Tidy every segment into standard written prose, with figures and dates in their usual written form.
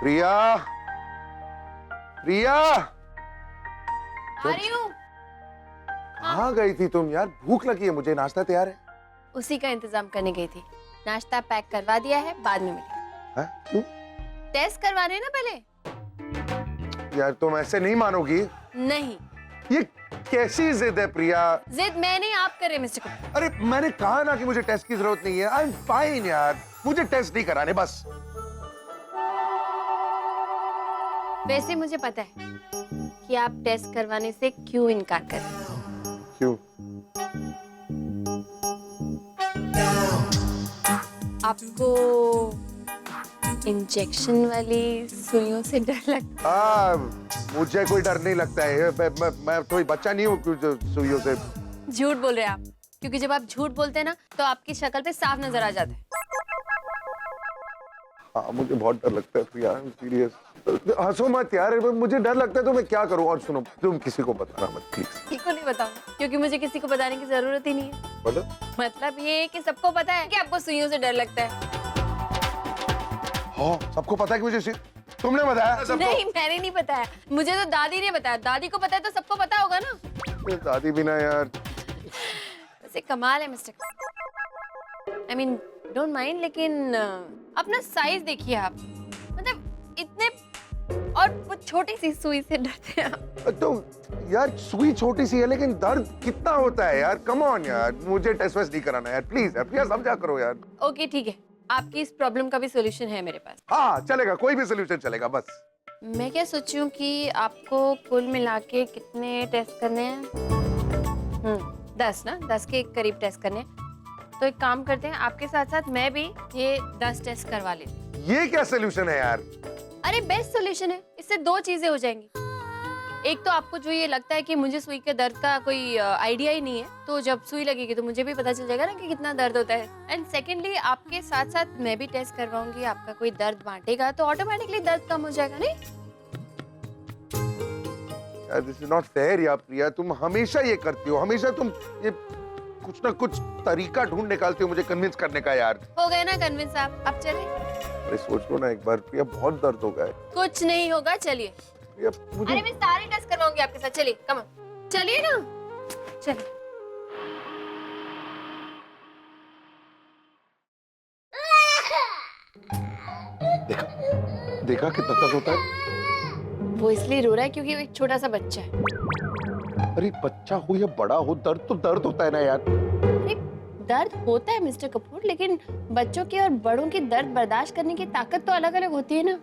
प्रिया, प्रिया, आ रही हूँ। कहाँ गई थी तुम यार? भूख लगी है मुझे, नाश्ता तैयार है। उसी का इंतजाम करने गई थी। नाश्ता पैक करवा दिया है, बाद में मिलेगा। हैं? क्यों? टेस्ट करवाने ना पहले। यार तुम ऐसे नहीं मानोगी। नहीं, ये कैसी जिद है प्रिया? जिद मैं नहीं, आप कर रहे मिस्टर कपूर। अरे मैंने कहा ना कि मुझे टेस्ट की जरूरत नहीं है। आई एम फाइन यार, मुझे टेस्ट नहीं कराने बस। वैसे मुझे पता है कि आप टेस्ट करवाने से क्यों इनकार कर रहे हैं। क्यों? आपको इंजेक्शन वाली सुइयों से डर लगता मुझे कोई डर नहीं लगता है। मैं कोई बच्चा नहीं हूँ जो सुइयों से। है? झूठ बोल रहे हैं आप, क्योंकि जब आप झूठ बोलते हैं ना तो आपकी शक्ल पे साफ नजर आ जाता है। हाँ मुझे बहुत डर लगता है प्रिया, सीरियस। हंसो मत यार, मुझे डर लगता है तो मैं क्या करूँ? और सुनो, तुम किसी को बताना मत प्लीज। किसी को नहीं बताऊंगा, क्योंकि मुझे किसी को बताने की जरूरत ही नहीं है। मतलब ये है कि सबको पता है कि आपको सुइयों से डर लगता है। हाँ सबको पता है कि मुझे तुमने बताया सबको? नहीं, मैंने नहीं बताया, मुझे तो दादी ने बताया। दादी को पता है तो सबको पता होगा ना। दादी भी ना यार। वैसे कमाल है mister, I mean don't mind, लेकिन अपना साइज देखिए आप। मतलब इतने, और वो छोटी सी सुई से डरते हैं आप। तो यार सुई छोटी सी है लेकिन दर्द कितना होता है यार। कम ऑन यार, मुझे टेस्ट वेस्ट नहीं कराना यार, प्लीज यार प्रिया, समझा करो यार। ओके ठीक है, आपकी इस प्रॉब्लम का भी सोल्यूशन है मेरे पास। हाँ चलेगा, कोई भी सोल्यूशन चलेगा बस। मैं क्या सोची हूँ कि आपको कुल मिला के कितने टेस्ट करने हैं? 10 ना, 10 के करीब टेस्ट करने हैं। तो एक काम करते हैं, आपके साथ साथ मैं भी ये 10 टेस्ट करवा लेती हूँ। ये क्या सोल्यूशन है यार? अरे बेस्ट सोल्यूशन है, इससे 2 चीजें हो जाएंगी। एक तो आपको जो ये लगता है कि मुझे सुई के दर्द का कोई आइडिया ही नहीं है, तो जब सुई लगेगी तो मुझे भी पता चल जाएगा ना कि कितना दर्द होता है। एंड सेकेंडली आपके साथ साथ मैं भी टेस्ट करवाऊंगी, आपका कोई दर्द बांटेगा तो ऑटोमेटिकली दर्द कम हो जाएगा। नहीं यार दिस इज नॉट फेयर यार प्रिया, तुम हमेशा ये करती हो, हमेशा तुम ये कुछ ना कुछ तरीका ढूंढ निकालती हो मुझे कन्विंस करने का यार। हो गए ना कन्विंस आप, अब चले। अरे सोच लो ना एक बार प्रिया, बहुत दर्द होगा है। कुछ नहीं होगा, चलिए। मुझे... अरे मैं सारे टेस्ट करवाऊंगी आपके साथ, चलिए कम ऑन, चलिए ना, चलिए। देखा देखा कितना दर्द होता है? वो इसलिए रो रहा है क्योंकि वो एक छोटा सा बच्चा है। अरे बच्चा हो या बड़ा हो, दर्द तो दर्द होता है ना यार। अरे दर्द होता है मिस्टर कपूर, लेकिन बच्चों की और बड़ों की दर्द बर्दाश्त करने की ताकत तो अलग अलग होती है ना।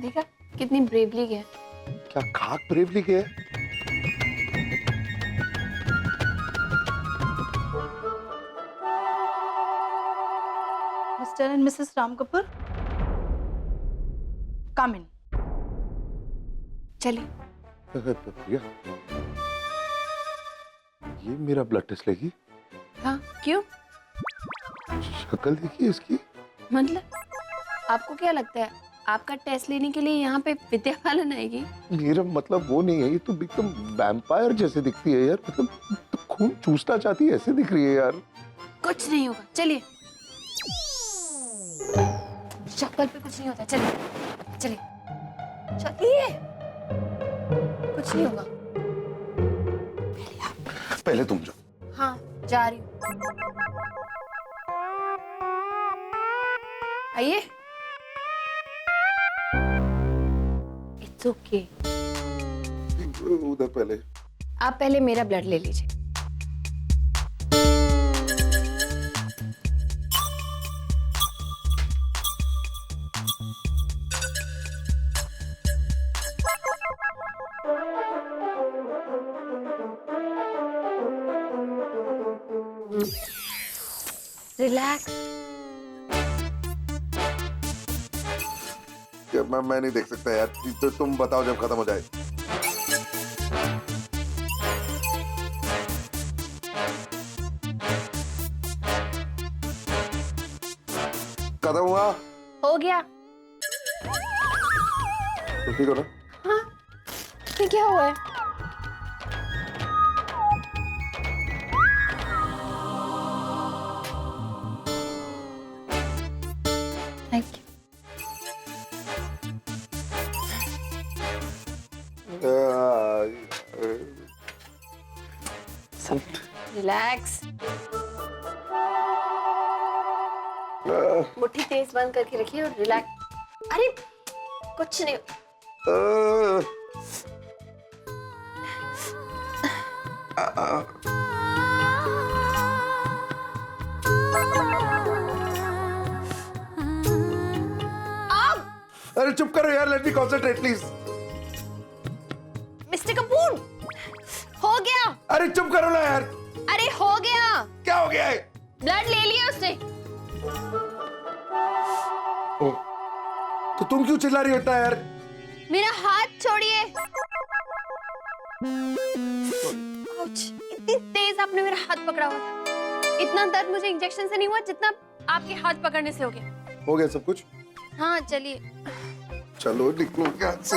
देखा कितनी ब्रेवली है। क्या खाक ब्रेवली के है? Mr. and Mrs. Ram Kapoor, come in. चलिए। प्रिया, ये मेरा ब्लड टेस्ट लेगी? हाँ क्यों? शक्ल देखिए इसकी। मतलब आपको क्या लगता है आपका टेस्ट लेने के लिए यहाँ पे विद्या बालन आएगी? मेरा मतलब वो नहीं है, ये तो एकदम वैम्पायर जैसे दिखती है यार। मतलब तो खून चूसना चाहती है ऐसे दिख रही है यार। कुछ नहीं होगा, चलिए। शक्ल पे कुछ नहीं होता, चलिए चलिए चलिए, कुछ नहीं होगा। पहले तुम जाओ। हाँ जा रही हूँ, आइए। It's okay. उधर पहले। आप पहले मेरा ब्लड ले लीजिए। रिलैक्स। मैं नहीं देख सकता यार, तो तुम बताओ जब खत्म हो जाए। खत्म हुआ? हो गया। तो ठीक हो ना? हाँ, ये क्या हुआ है? Thank you. रिलैक्स। मुट्ठी तेज बंद करके रखिए और रिलैक्स। अरे कुछ नहीं। अरे चुप करो यार, let me concentrate please. Mister Kapoor, हो गया। अरे चुप करो ना यार। अरे हो गया। क्या हो गया है? ब्लड ले लिया उसने। ओ, तो तुम क्यों चिल्ला रही हो इतना यार? मेरा हाथ छोड़िए। आउच, इतनी तेज आपने मेरा हाथ पकड़ा हुआ था। इतना दर्द मुझे इंजेक्शन से नहीं हुआ जितना आपके हाथ पकड़ने से हो गया। हो गया सब कुछ? हाँ चलिए। चलो निकलो यहाँ से।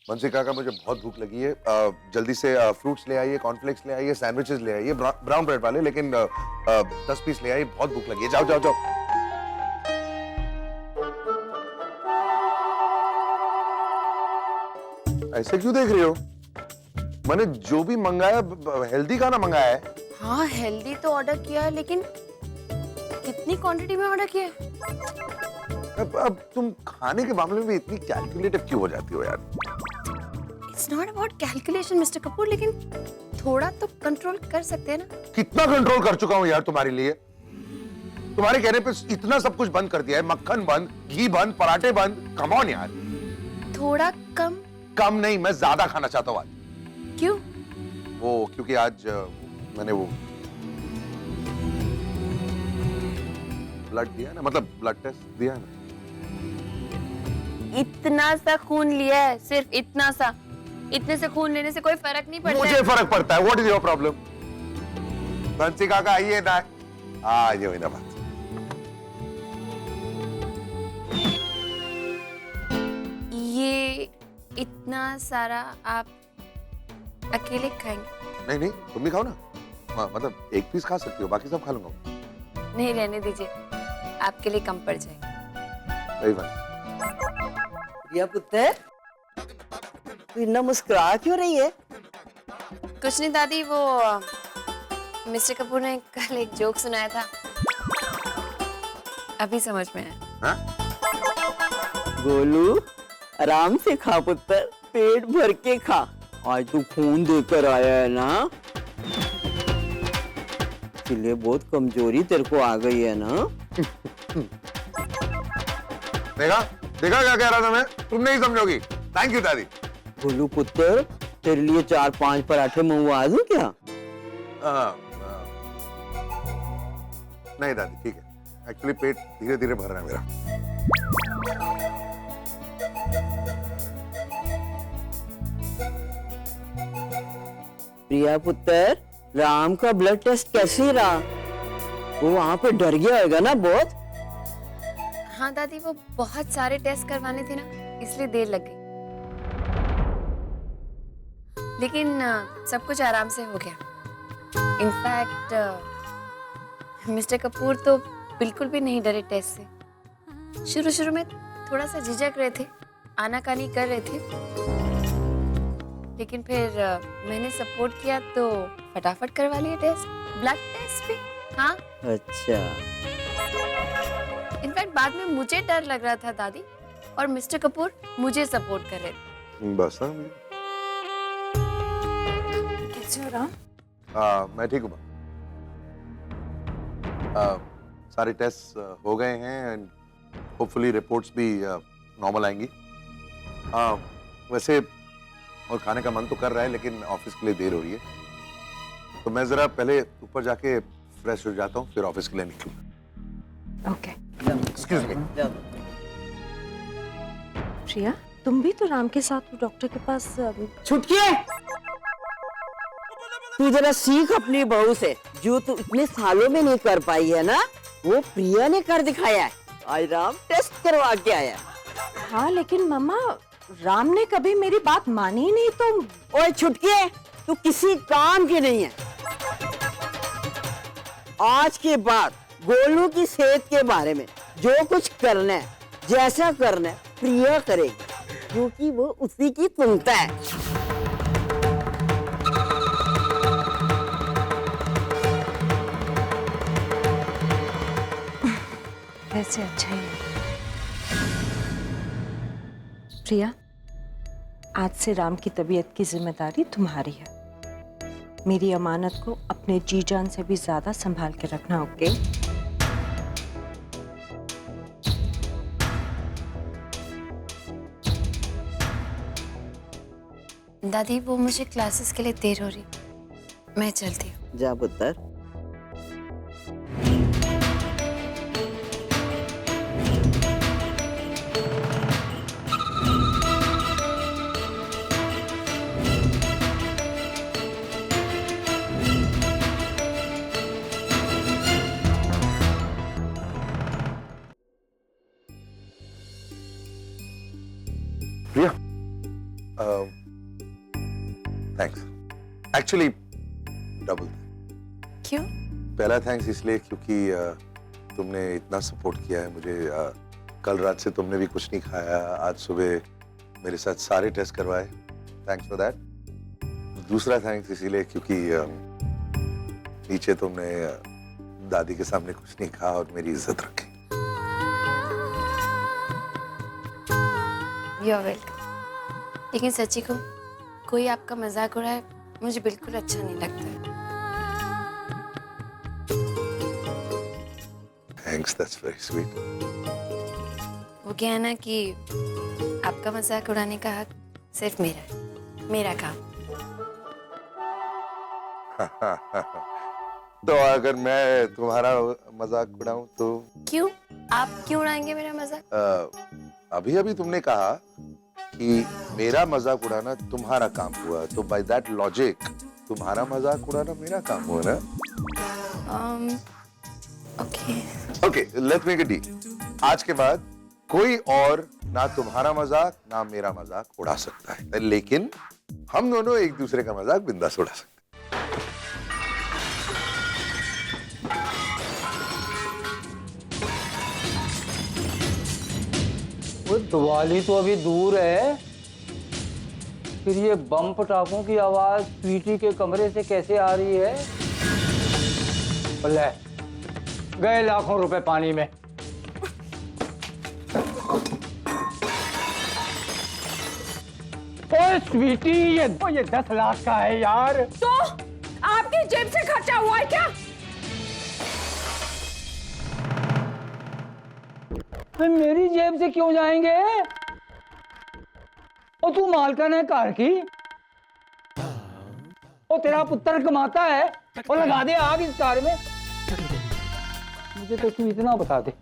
बंसी काका, मुझे बहुत भूख लगी है। जल्दी से फ्रूट्स ले आइए, कॉर्नफ्लेक्स ले आइए, सैंडविचेस ले आइए, ब्राउन ब्रेड वाले, लेकिन 10 पीस ले आइए। बहुत भूख लगी है। जाओ जाओ जाओ। ऐसे क्यों देख रही हो? मैंने जो भी मंगाया हेल्दी खाना मंगाया है। हाँ हेल्दी तो ऑर्डर किया है, लेकिन कितनी क्वांटिटी में ऑर्डर किया है? अब तुम खाने के मामले में इतनी कैलकुलेटिव क्यों हो जाती हो यार? It's not about calculation, mister Kapoor, लेकिन थोड़ा तो कंट्रोल कर सकते हैं ना? कितना कंट्रोल कर चुका हूँ यार तुम्हारे लिए। तुम्हारे कहने पे इतना सब कुछ बंद कर दिया है। मक्खन बंद, घी बंद, पराठे बंद। कम ऑन यार। थोड़ा कम। कम नहीं, मैं ज्यादा खाना चाहता हूँ आज। क्यों? वो क्योंकि आज मैंने वो ब्लड दिया ना, मतलब ब्लड टेस्ट दिया ना। इतना सा खून लिया है, सिर्फ इतना सा। इतने से खून लेने से कोई फर्क नहीं पड़ता। मुझे फर्क पड़ता है। What is your problem? बंसी काका आइए ना, आज हुई ना बात। ये इतना सारा आप अकेले खाएंगे? नहीं नहीं, तुम भी खाओ ना। मतलब एक पीस खा सकती हो, बाकी सब खा लूंगा। नहीं रहने दीजिए, आपके लिए कम पड़ जाएगा। सही बात। रिया पुत्र, तू इतना मुस्कुरा क्यों रही है? कुछ नहीं दादी, वो मिस्टर कपूर ने कल एक जोक सुनाया था, अभी समझ में आया। हाँ? गोलू, आराम से खा पुत्र, पेट भर के खा। आज तू खून देकर आया है ना, इसलिए बहुत कमजोरी तेरे को आ गई है ना। देखा देखा क्या कह रहा था मैं? तुम नहीं समझोगी। थैंक यू दादी। गोलू पुत्र, तेरे लिए 4-5 पराठे मंगवा दूं क्या? नहीं दादी, ठीक है। एक्चुअली पेट धीरे धीरे भर रहा है मेरा। प्रिया पुत्र, राम का ब्लड टेस्ट कैसे रहा? वो वहाँ पे डर गया होगा ना बहुत? हाँ दादी, वो बहुत सारे टेस्ट करवाने थे ना, इसलिए देर लग गई। लेकिन सब कुछ आराम से हो गया। इनफैक्ट मिस्टर कपूर तो बिल्कुल भी नहीं डरे टेस्ट से। शुरू शुरू में थोड़ा सा झिझक रहे थे, आनाकानी कर रहे थे, लेकिन फिर मैंने सपोर्ट किया तो फटाफट करवा लिया टेस्ट, ब्लड टेस्ट भी। हाँ, अच्छा। इनफैक्ट बाद में मुझे डर लग रहा था दादी, और मिस्टर कपूर मुझे सपोर्ट कर रहे थे। बस ना। कैसे हो राम? मैं ठीक हूँ। सारे टेस्ट हो गए हैं एंड होपफुली रिपोर्ट्स भी नॉर्मल आएंगी। वैसे और खाने का मन तो कर रहा है, लेकिन ऑफिस के लिए देर हो रही है, तो मैं जरा पहले ऊपर जाके फ्रेश हो जाता हूँ, फिर ऑफिस के लिए निकलूँ। ओके। Excuse me. प्रिया, तुम भी तो राम के साथ डॉक्टर के पास छुटकिए, तू जरा सीख अपनी बहू से। जो तू इतने सालों में नहीं कर पाई है ना, वो प्रिया ने कर दिखाया है। आज राम टेस्ट करवा के आया। हाँ, लेकिन मम्मा, राम ने कभी मेरी बात मानी ही नहीं तो। ओए छुटकिए, तू किसी काम की नहीं है। आज के बाद गोलू की सेहत के बारे में जो कुछ करना है, जैसा करना है, प्रिया करेगी, क्योंकि वो उसी की सुनता है। वैसे अच्छा ही है। प्रिया, आज से राम की तबीयत की जिम्मेदारी तुम्हारी है। मेरी अमानत को अपने जी जान से भी ज्यादा संभाल के रखना, ओके? दादी, वो मुझे क्लासेस के लिए देर हो रही, मैं चलती हूँ। जा पुत्र। प्रिया, थैंक्स। Actually double. क्यों? पहला थैंक्स इसलिए क्योंकि तुमने इतना सपोर्ट किया है मुझे। कल रात से तुमने भी कुछ नहीं खाया, आज सुबह मेरे साथ सारे टेस्ट करवाए। Thanks for that. दूसरा थैंक्स इसीलिए क्योंकि नीचे तुमने दादी के सामने कुछ नहीं कहा और मेरी इज्जत रखी। You are welcome. लेकिन सच्ची को कोई आपका मजाक उड़ाए, मुझे बिल्कुल अच्छा नहीं लगता। Thanks, that's very sweet. वो क्या है ना कि आपका मजाक उड़ाने का हक सिर्फ मेरा है, मेरा काम। तो अगर मैं तुम्हारा मजाक उड़ाऊं तो? क्यों? आप क्यों उड़ाएंगे मेरा मजाक? अभी अभी तुमने कहा कि मेरा मजाक उड़ाना तुम्हारा काम हुआ, तो बाय दैट लॉजिक तुम्हारा मजाक उड़ाना मेरा काम हुआ ना? Okay. Okay, let's make it deal. आज के बाद कोई और ना तुम्हारा मजाक ना मेरा मजाक उड़ा सकता है, लेकिन हम दोनों एक दूसरे का मजाक बिंदास उड़ा सकते हैं। वो दिवाली तो अभी दूर है, फिर ये बम पटाखों की आवाज स्वीटी के कमरे से कैसे आ रही है? ले, गए लाखों रुपए पानी में। ओए स्वीटी, ये 10 लाख का है यार। तो आपकी जेब से खर्चा हुआ है क्या? मेरी जेब से क्यों जाएंगे? और तू मालकन है कार की, और तेरा पुत्र कमाता है, और लगा दे आग इस कार में। मुझे तो तू इतना बता दे,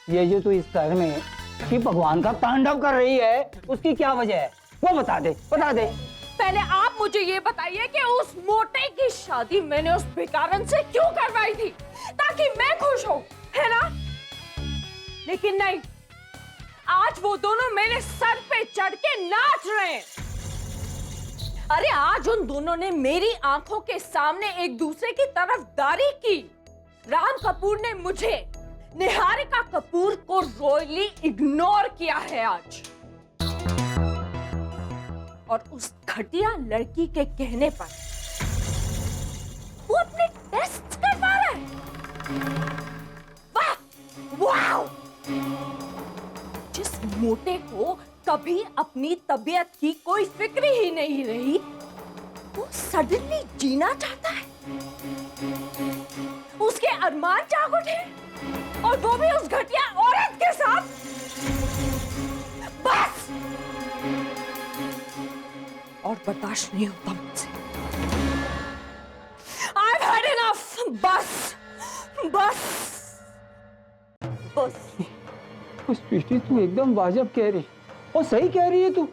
ये जो तू इस घर में कि भगवान का तांडव कर रही है, उसकी क्या वजह है? वो बता दे, बता दे। पहले आप मुझे ये बताइए कि उस मोटे की शादी मैंने उस बेकारन से क्यों करवाई थी, ताकि मैं खुश हूं, है ना? लेकिन नहीं, आज वो दोनों मेरे सर पे चढ़ के नाच रहे हैं। अरे आज उन दोनों ने मेरी आंखों के सामने एक दूसरे की तरफदारी की। राम कपूर ने मुझे, निहारिका कपूर को रॉयली इग्नोर किया है आज। और उस घटिया लड़की के कहने पर वो अपने टेस्ट करवा रहा है। वाह, वाह! जिस मोटे को कभी अपनी तबीयत की कोई फिक्र ही नहीं रही, वो सडनली जीना चाहता है। उसके अरमान जाग उठे, और वो भी उस घटिया औरत के साथ। बस! और बर्दाश्त नहीं होता मुझसे। I've had enough! बस! बस! बस! तो सृष्टि तू एकदम वाजिब कह रही, और सही कह रही है तू।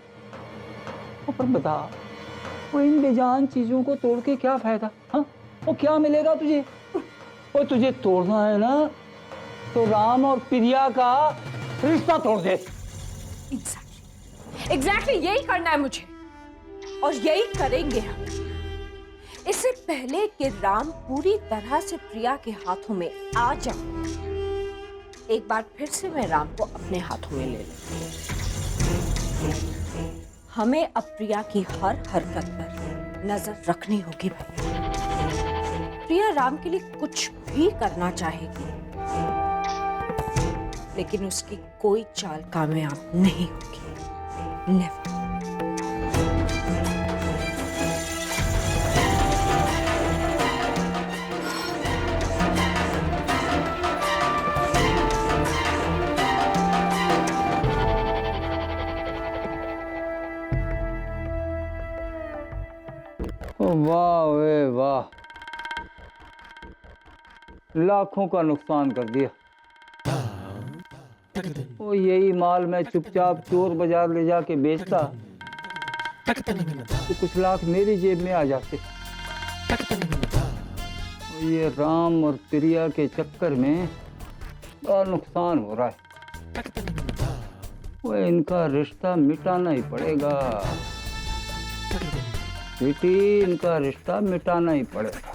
पर बता, वो इन बेजान चीजों को तोड़ के क्या फायदा? हाँ, वो क्या मिलेगा तुझे? वो तुझे तोड़ना है ना, तो राम और प्रिया का रिश्ता तोड़ दे। Exactly यही करना है मुझे, और यही करेंगे हम। इससे पहले कि राम पूरी तरह से प्रिया के हाथों में आ जाए, एक बार फिर से मैं राम को अपने हाथों में ले लूं। हमें अब प्रिया की हर हरकत पर नजर रखनी होगी भाई। प्रिया राम के लिए कुछ भी करना चाहेगी, लेकिन उसकी कोई चाल कामयाब नहीं होगी। नेवर। वाह वे वाह, लाखों का नुकसान कर दिया। वो यही माल मैं चुपचाप चोर बाजार ले जाके बेचता, तो कुछ लाख मेरी जेब में आ जाते। ये राम और प्रिया के चक्कर में और नुकसान हो रहा है। वो इनका रिश्ता मिटाना ही पड़ेगा बेटी, इनका रिश्ता मिटाना ही पड़ेगा।